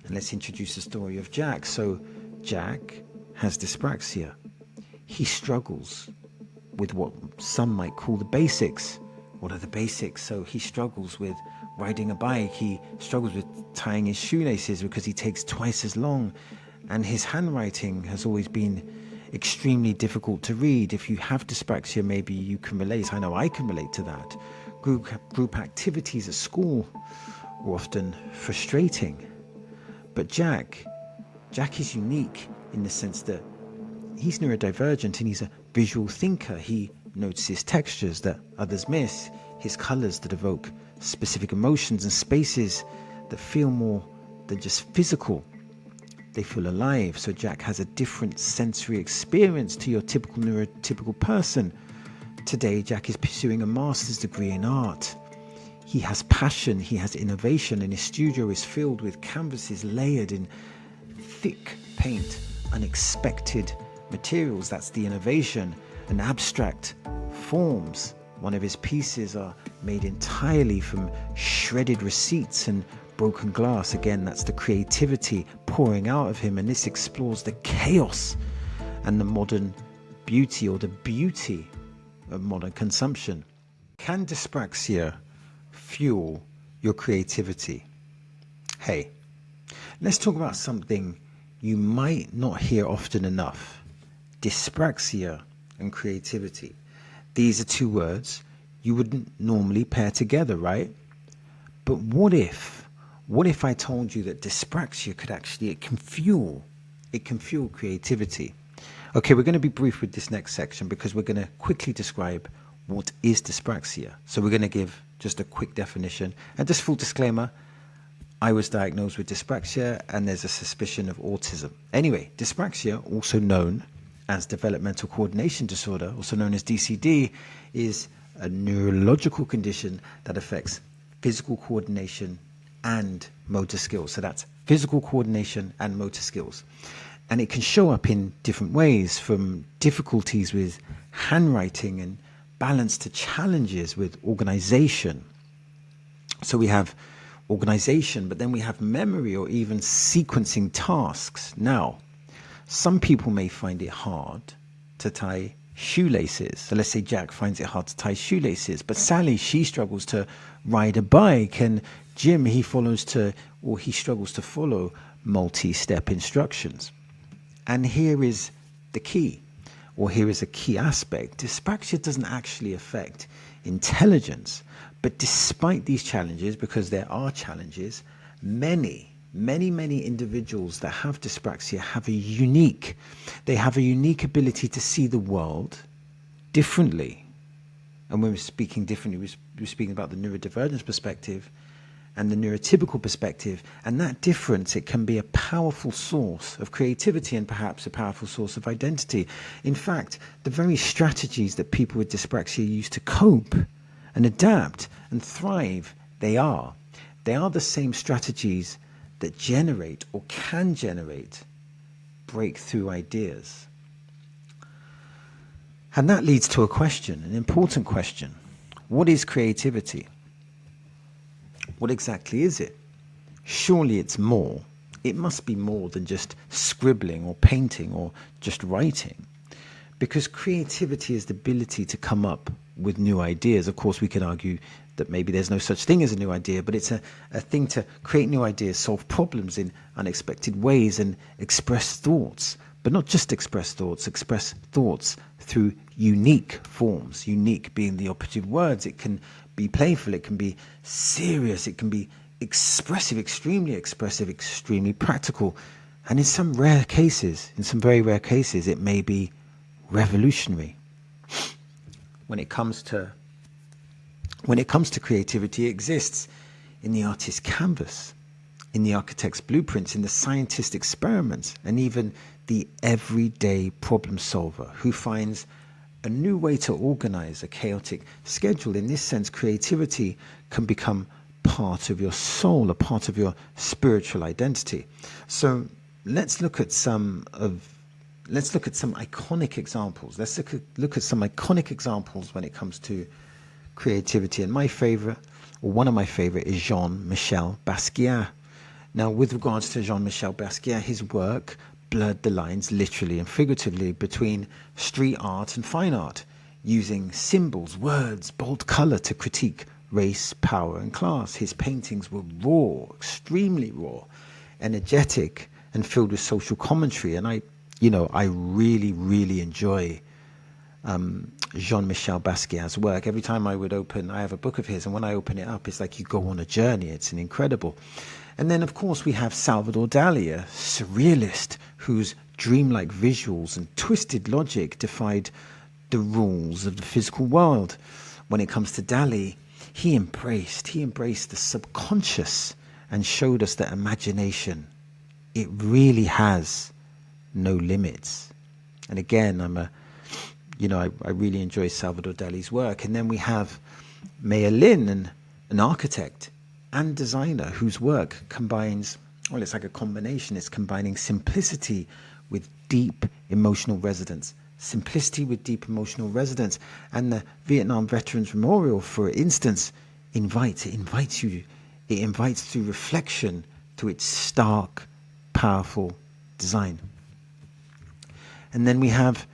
And let's introduce the story of Jack. So Jack has dyspraxia. He struggles with what some might call the basics. What are the basics? So he struggles with riding a bike. He struggles with tying his shoelaces because he takes twice as long. And his handwriting has always been extremely difficult to read. If you have dyspraxia, maybe you can relate. I know I can relate to that. Group activities at school were often frustrating. But Jack is unique in the sense that he's neurodivergent and he's a visual thinker. He notices textures that others miss, his colors that evoke specific emotions, and spaces that feel more than just physical. They feel alive. So Jack has a different sensory experience to your typical neurotypical person. Today, Jack is pursuing a master's degree in art. He has passion, he has innovation, and his studio is filled with canvases layered in thick paint, unexpected materials. That's the innovation. And abstract forms. One of his pieces are made entirely from shredded receipts and broken glass. Again, that's the creativity pouring out of him, and this explores the chaos and the modern beauty, or the beauty of modern consumption. Can dyspraxia fuel your creativity? Hey, let's talk about something you might not hear often enough. Dyspraxia and creativity. These are two words you wouldn't normally pair together, right? But what if I told you that dyspraxia could actually, it can fuel creativity? Okay, we're going to be brief with this next section because we're going to quickly describe what is dyspraxia. So we're going to give just a quick definition. And just full disclaimer, I was diagnosed with dyspraxia and there's a suspicion of autism. Anyway, dyspraxia, also known as developmental coordination disorder, also known as DCD, is a neurological condition that affects physical coordination and motor skills. So that's physical coordination and motor skills. And it can show up in different ways, from difficulties with handwriting and balance to challenges with organization. So we have organization, but then we have memory or even sequencing tasks. Now, some people may find it hard to tie shoelaces. So let's say Jack finds it hard to tie shoelaces, but Sally, she struggles to ride a bike, and Jim, he struggles to follow multi-step instructions. And here is the key, or here is a key aspect. Dyspraxia doesn't actually affect intelligence, but despite these challenges, because there are challenges, many individuals that have dyspraxia have a unique ability to see the world differently. And when we're speaking differently, we're speaking about the neurodivergence perspective and the neurotypical perspective. And that difference, it can be a powerful source of creativity and perhaps a powerful source of identity. In fact, the very strategies that people with dyspraxia use to cope and adapt and thrive, they are the same strategies that generate or can generate breakthrough ideas. And that leads to a question, an important question. What is creativity? What exactly is it? Surely it's more. It must be more than just scribbling or painting or just writing. Because creativity is the ability to come up with new ideas. Of course, we can argue that maybe there's no such thing as a new idea, but it's a thing to create new ideas, solve problems in unexpected ways, and express thoughts. But not just express thoughts through unique forms. Unique being the operative words. It can be playful, it can be serious, it can be expressive, extremely practical. And in some very rare cases, it may be revolutionary. When it comes to creativity, it exists in the artist's canvas, in the architect's blueprints, in the scientist's experiments, and even the everyday problem solver who finds a new way to organize a chaotic schedule. In this sense, creativity can become part of your soul, a part of your spiritual identity. So let's look at some iconic examples. Let's look at some iconic examples when it comes to creativity. And one of my favorite is Jean-Michel Basquiat. Now, with regards to Jean-Michel Basquiat, his work blurred the lines literally and figuratively between street art and fine art, using symbols, words, bold color to critique race, power, and class. His paintings were raw, extremely raw, energetic, and filled with social commentary. And I really, really enjoy Jean-Michel Basquiat's work. Every time I have a book of his, and when I open it up, it's like you go on a journey. It's an incredible. And then, of course, we have Salvador Dali, a surrealist whose dreamlike visuals and twisted logic defied the rules of the physical world. When it comes to Dali, he embraced the subconscious and showed us that imagination, it really has no limits. And again, I really enjoy Salvador Dali's work. And then we have Maya Lin, an architect and designer whose work combines, well, it's like a combination. It's combining simplicity with deep emotional resonance. Simplicity with deep emotional resonance. And the Vietnam Veterans Memorial, for instance, invites through reflection, through its stark, powerful design. And then we have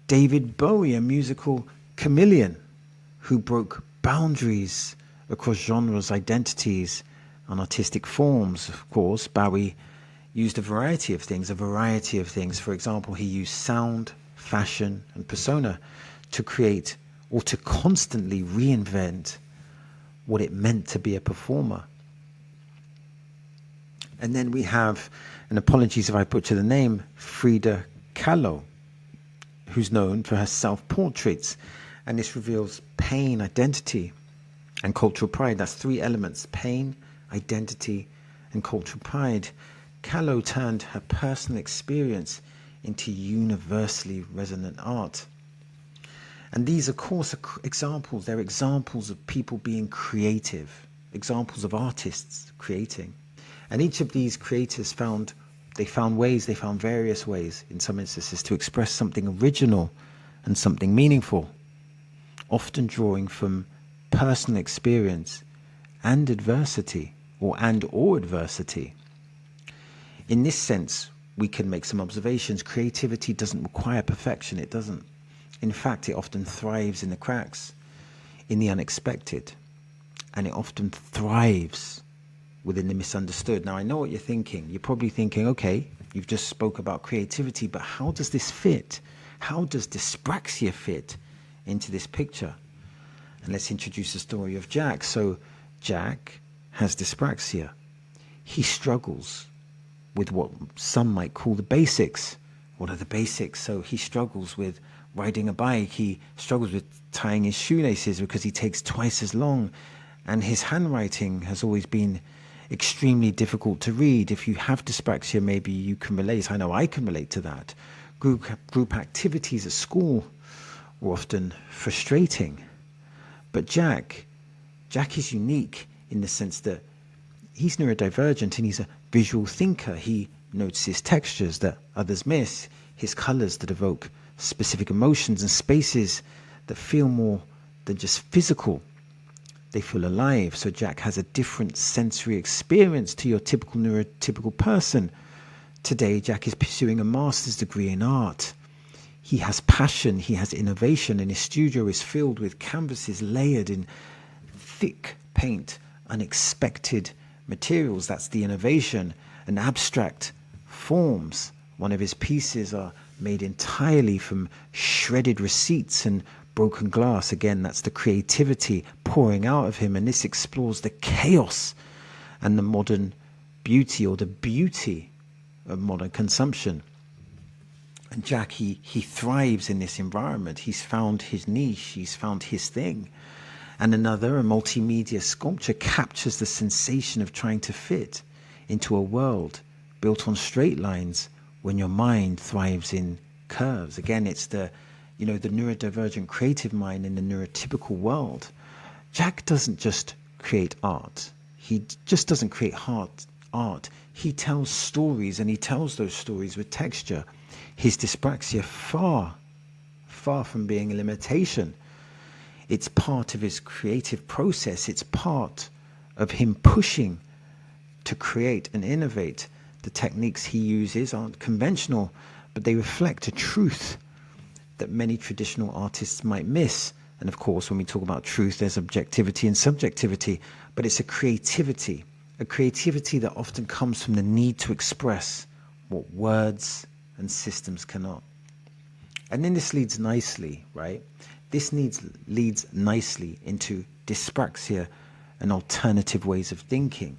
David Bowie, a musical chameleon who broke boundaries across genres, identities, and artistic forms. Of course, Bowie used a variety of things. For example, he used sound, fashion, and persona to create or to constantly reinvent what it meant to be a performer. And then we have, and apologies if I butcher the name, Frida Kahlo, who's known for her self-portraits. And this reveals pain, identity, and cultural pride. That's three elements: pain, identity, and cultural pride. Kahlo turned her personal experience into universally resonant art. And these, of course, are examples. They're examples of people being creative, examples of artists creating. And each of these creators found various ways, in some instances, to express something original and something meaningful, often drawing from personal experience and adversity, or adversity. In this sense, we can make some observations. Creativity doesn't require perfection. It doesn't. In fact, it often thrives in the cracks, in the unexpected, and it often thrives within the misunderstood. Now, I know what you're thinking. You're probably thinking, okay, you've just spoke about creativity, but how does this fit? How does dyspraxia fit into this picture? And let's introduce the story of Jack. So Jack has dyspraxia. He struggles with what some might call the basics. What are the basics? So he struggles with riding a bike. He struggles with tying his shoelaces because he takes twice as long. And his handwriting has always been extremely difficult to read. If you have dyspraxia, maybe you can relate. I know I can relate to that. Group activities at school were often frustrating. But Jack is unique in the sense that he's neurodivergent and he's a visual thinker. He notices textures that others miss, his colors that evoke specific emotions, and spaces that feel more than just physical. They feel alive. So Jack has a different sensory experience to your typical neurotypical person. Today, Jack is pursuing a master's degree in art. He has passion, he has innovation, and his studio is filled with canvases layered in thick paint, unexpected materials. That's the innovation, and abstract forms. One of his pieces are made entirely from shredded receipts and broken glass. Again, that's the creativity pouring out of him, and this explores the chaos and the modern beauty, or the beauty of modern consumption. And Jack, he thrives in this environment. He's found his niche, he's found his thing. And another, a multimedia sculpture, captures the sensation of trying to fit into a world built on straight lines when your mind thrives in curves. Again, it's the neurodivergent creative mind in the neurotypical world. Jack doesn't just create art. He just doesn't create art. He tells stories, and he tells those stories with texture. His dyspraxia, far from being a limitation. It's part of his creative process. It's part of him pushing to create and innovate. The techniques he uses aren't conventional, but they reflect a truth that many traditional artists might miss. And of course, when we talk about truth, there's objectivity and subjectivity, but it's a creativity that often comes from the need to express what words and systems cannot. And then this leads nicely, right? Leads nicely into dyspraxia and alternative ways of thinking.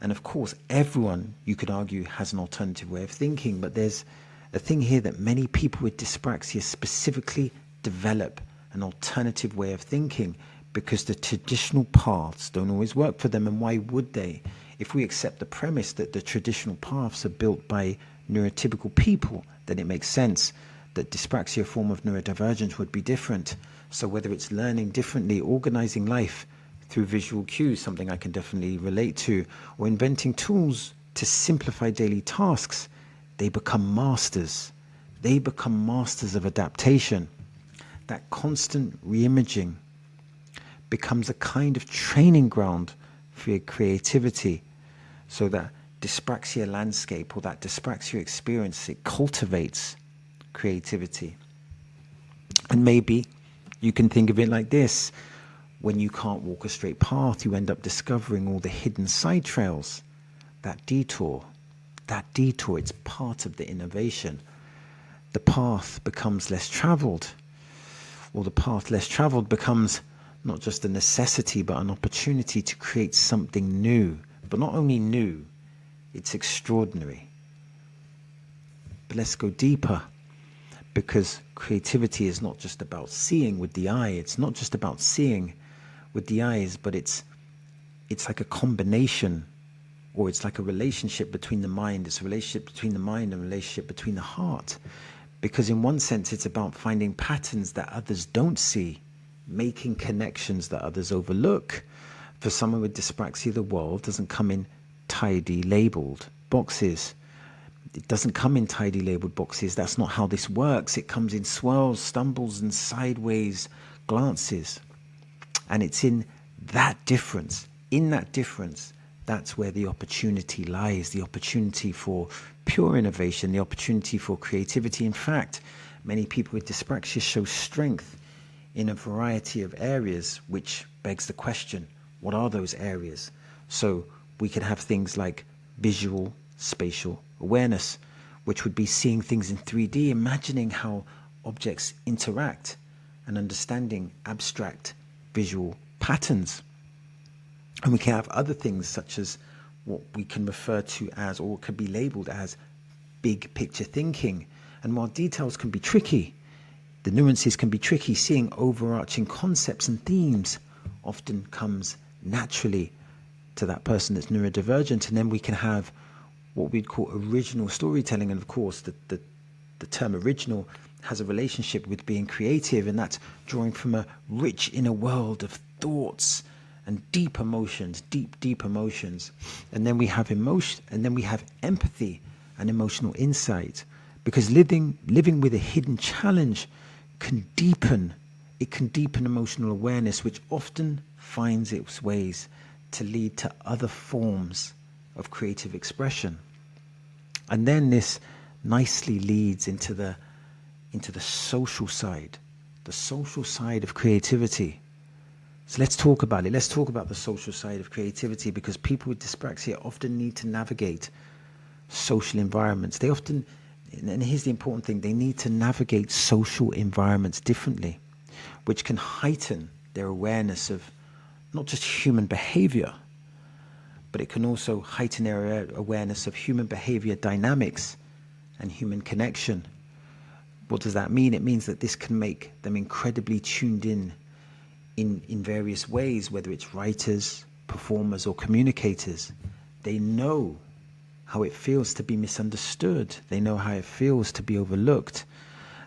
And of course, everyone, you could argue, has an alternative way of thinking, but there's a thing here that many people with dyspraxia specifically develop an alternative way of thinking because the traditional paths don't always work for them. And why would they? If we accept the premise that the traditional paths are built by neurotypical people, then it makes sense that dyspraxia, form of neurodivergence, would be different. So whether it's learning differently, organizing life through visual cues, something I can definitely relate to, or inventing tools to simplify daily tasks, they become masters. They become masters of adaptation. That constant reimaging becomes a kind of training ground for your creativity. So that dyspraxia landscape or that dyspraxia experience, it cultivates creativity. And maybe you can think of it like this. When you can't walk a straight path, you end up discovering all the hidden side trails. That detour, it's part of the innovation. The path becomes less traveled, or the path less traveled becomes not just a necessity, but an opportunity to create something new. But not only new, it's extraordinary. But let's go deeper, because creativity is not just about seeing with the eye. It's not just about seeing with the eyes, but it's like a combination, or it's like a relationship between the mind. It's a relationship between the mind and a relationship between the heart. Because in one sense, it's about finding patterns that others don't see, making connections that others overlook. For someone with dyspraxia, the world doesn't come in tidy labeled boxes. It doesn't come in tidy labeled boxes. That's not how this works. It comes in swirls, stumbles, and sideways glances. And it's in that difference, that's where the opportunity lies, the opportunity for pure innovation, the opportunity for creativity. In fact, many people with dyspraxia show strength in a variety of areas, which begs the question, what are those areas? So we could have things like visual spatial awareness, which would be seeing things in 3D, imagining how objects interact and understanding abstract visual patterns. And we can have other things such as what we can refer to as, or could be labeled as, big picture thinking. And while details can be tricky, the nuances can be tricky, seeing overarching concepts and themes often comes naturally to that person that's neurodivergent. And then we can have what we'd call original storytelling. And of course, the term original has a relationship with being creative, and that's drawing from a rich inner world of thoughts and deep emotions. And then we have emotion, and then we have empathy and emotional insight, because living with a hidden challenge can deepen emotional awareness, which often finds its ways to lead to other forms of creative expression. And then this nicely leads into the social side of creativity. So let's talk about it. Let's talk about the social side of creativity, because people with dyspraxia often need to navigate social environments. They often, and here's the important thing, they need to navigate social environments differently, which can heighten their awareness of not just human behavior, but it can also heighten their awareness of human behavior dynamics and human connection. What does that mean? It means that this can make them incredibly tuned in various ways, whether it's writers, performers, or communicators. They know how it feels to be misunderstood. They know how it feels to be overlooked.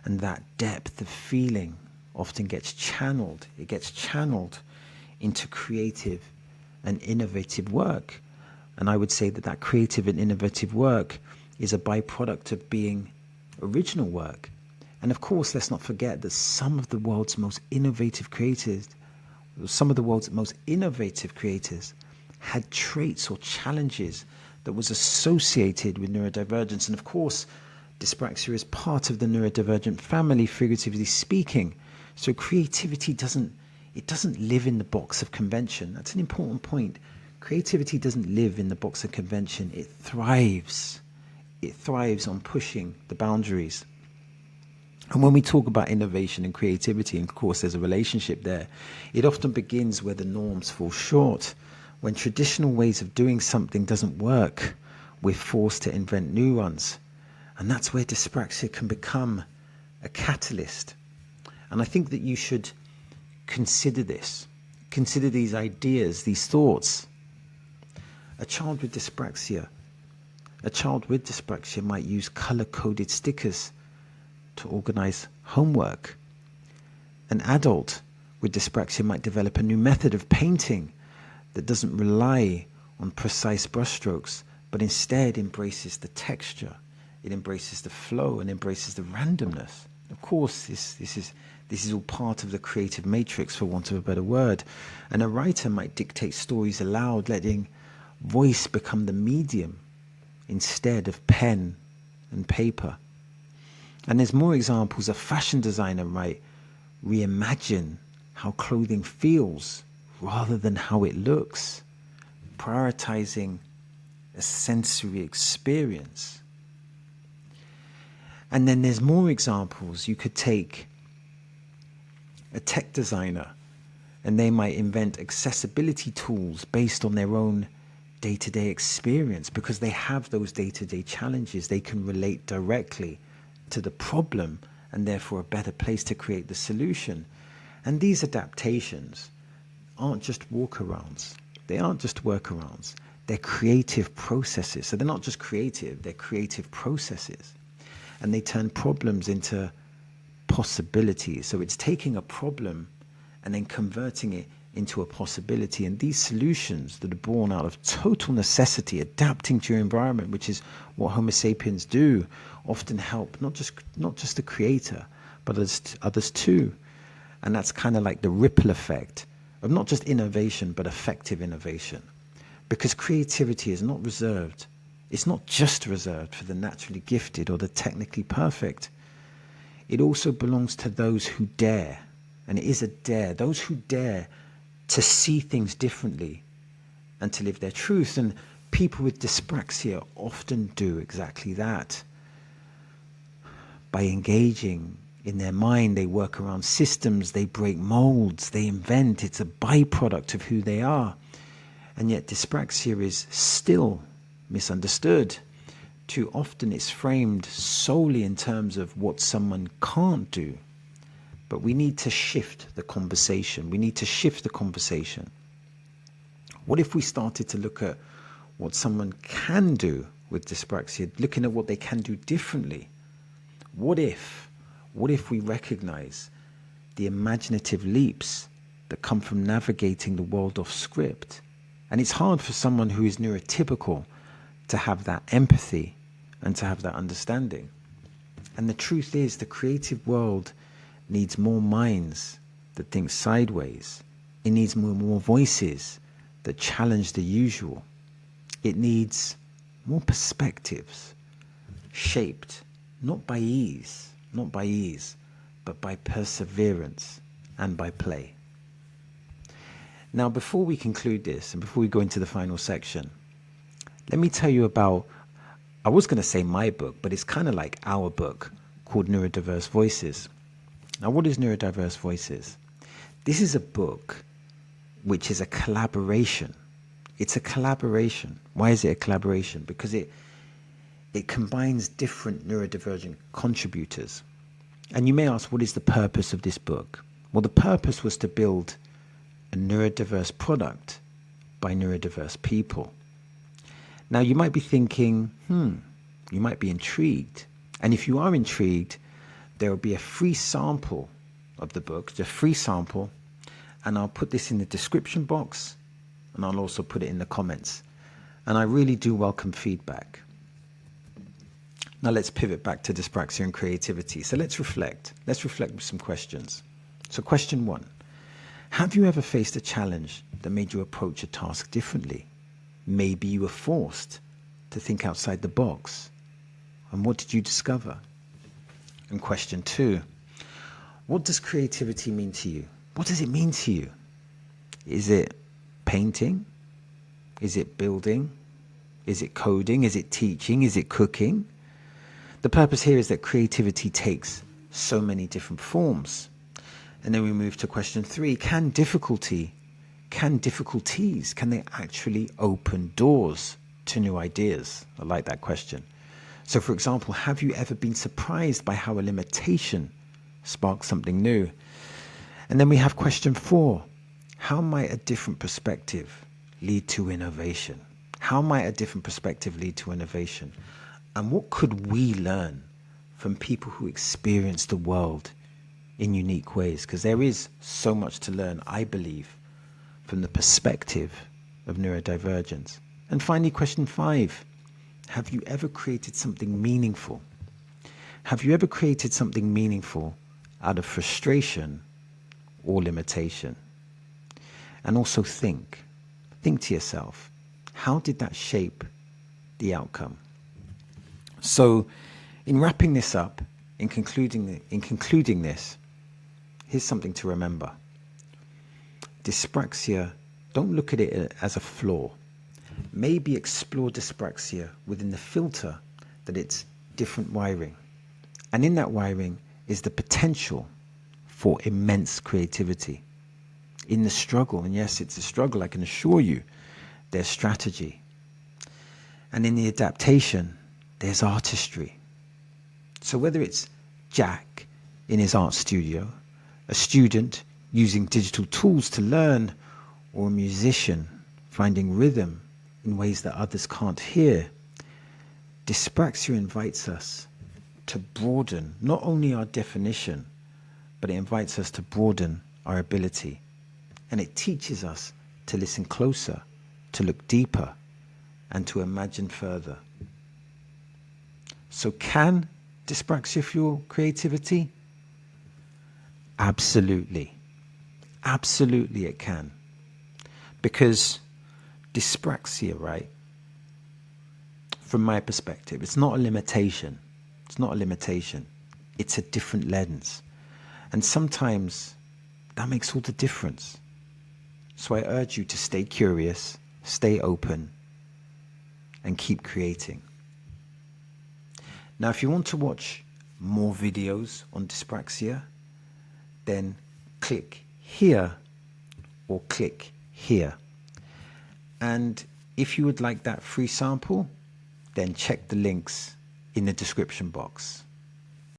And that depth of feeling often gets channeled. It gets channeled into creative and innovative work. And I would say that creative and innovative work is a byproduct of being original work. And of course, let's not forget that some of the world's most innovative creators had traits or challenges that was associated with neurodivergence. And of course, dyspraxia is part of the neurodivergent family, figuratively speaking. So creativity doesn't live in the box of convention. That's an important point. Creativity doesn't live in the box of convention. It thrives. It thrives on pushing the boundaries. And when we talk about innovation and creativity, and of course there's a relationship there, it often begins where the norms fall short. When traditional ways of doing something doesn't work, we're forced to invent new ones. And that's where dyspraxia can become a catalyst. And I think that you should consider this. Consider these ideas, these thoughts. A child with dyspraxia might use color-coded stickers to organize homework. An adult with dyspraxia might develop a new method of painting that doesn't rely on precise brushstrokes, but instead embraces the texture. It embraces the flow and embraces the randomness. Of course, this is all part of the creative matrix, for want of a better word. And a writer might dictate stories aloud, letting voice become the medium instead of pen and paper. And there's more examples. A fashion designer might reimagine how clothing feels rather than how it looks, prioritizing a sensory experience. And then there's more examples. You could take a tech designer and they might invent accessibility tools based on their own day-to-day experience, because they have those day-to-day challenges. They can relate directly to the problem and therefore a better place to create the solution. And these adaptations aren't just walkarounds. They aren't just workarounds. They're creative processes. So they're not just creative, they're creative processes. And they turn problems into possibilities. So it's taking a problem and then converting it into a possibility. And these solutions that are born out of total necessity, adapting to your environment, which is what Homo sapiens do, often help not just the creator, but others too. And that's kind of like the ripple effect of not just innovation, but effective innovation. Because creativity is not reserved. It's not just reserved for the naturally gifted or the technically perfect. It also belongs to those who dare, and it is a dare, those who dare to see things differently and to live their truth. And people with dyspraxia often do exactly that. By engaging in their mind, they work around systems, they break molds, they invent. It's a byproduct of who they are. And yet dyspraxia is still misunderstood. Too often it's framed solely in terms of what someone can't do. But we need to shift the conversation. We need to shift the conversation. What if we started to look at what someone can do with dyspraxia, looking at what they can do differently? What if we recognize the imaginative leaps that come from navigating the world off script? And it's hard for someone who is neurotypical to have that empathy and to have that understanding. And the truth is, the creative world needs more minds that think sideways. It needs more voices that challenge the usual. It needs more perspectives, shaped not by ease, but by perseverance and by play. Now, before we conclude this and before we go into the final section, let me tell you about, I was going to say my book, but it's kind of like our book called Neurodiverse Voices. Now, what is Neurodiverse Voices? This is a book which is a collaboration. It's a collaboration. Why is it a collaboration? Because it combines different neurodivergent contributors. And you may ask, what is the purpose of this book? Well, the purpose was to build a neurodiverse product by neurodiverse people. Now, you might be thinking, you might be intrigued. And if you are intrigued, there will be a free sample of the book, a free sample, and I'll put this in the description box, and I'll also put it in the comments. And I really do welcome feedback. Now let's pivot back to dyspraxia and creativity. So let's reflect. Let's reflect with some questions. So question 1, have you ever faced a challenge that made you approach a task differently? Maybe you were forced to think outside the box. And what did you discover? And question 2, what does creativity mean to you? What does it mean to you? Is it painting? Is it building? Is it coding? Is it teaching? Is it cooking? The purpose here is that creativity takes so many different forms. And then we move to question 3. Can difficulties, can they actually open doors to new ideas? I like that question. So for example, have you ever been surprised by how a limitation sparks something new? And then we have question 4. How might a different perspective lead to innovation? How might a different perspective lead to innovation? And what could we learn from people who experience the world in unique ways? Because there is so much to learn, I believe, from the perspective of neurodivergence. And finally, question 5. Have you ever created something meaningful? Have you ever created something meaningful out of frustration or limitation? And also think to yourself, how did that shape the outcome? So in wrapping this up, in concluding this, here's something to remember. Dyspraxia, don't look at it as a flaw. Maybe explore dyspraxia within the filter that it's different wiring. And in that wiring is the potential for immense creativity. In the struggle, and yes, it's a struggle, I can assure you, there's strategy. And in the adaptation, there's artistry. So whether it's Jack in his art studio, a student using digital tools to learn, or a musician finding rhythm in ways that others can't hear, Dyspraxia invites us to broaden not only our definition, but it invites us to broaden our ability. And it teaches us to listen closer, to look deeper, and to imagine further. So can dyspraxia fuel creativity? Absolutely. Absolutely it can. Because dyspraxia, right, from my perspective, it's not a limitation. It's not a limitation. It's a different lens. And sometimes that makes all the difference. So I urge you to stay curious, stay open, and keep creating. Now, if you want to watch more videos on dyspraxia, then click here or click here. And if you would like that free sample, then check the links in the description box.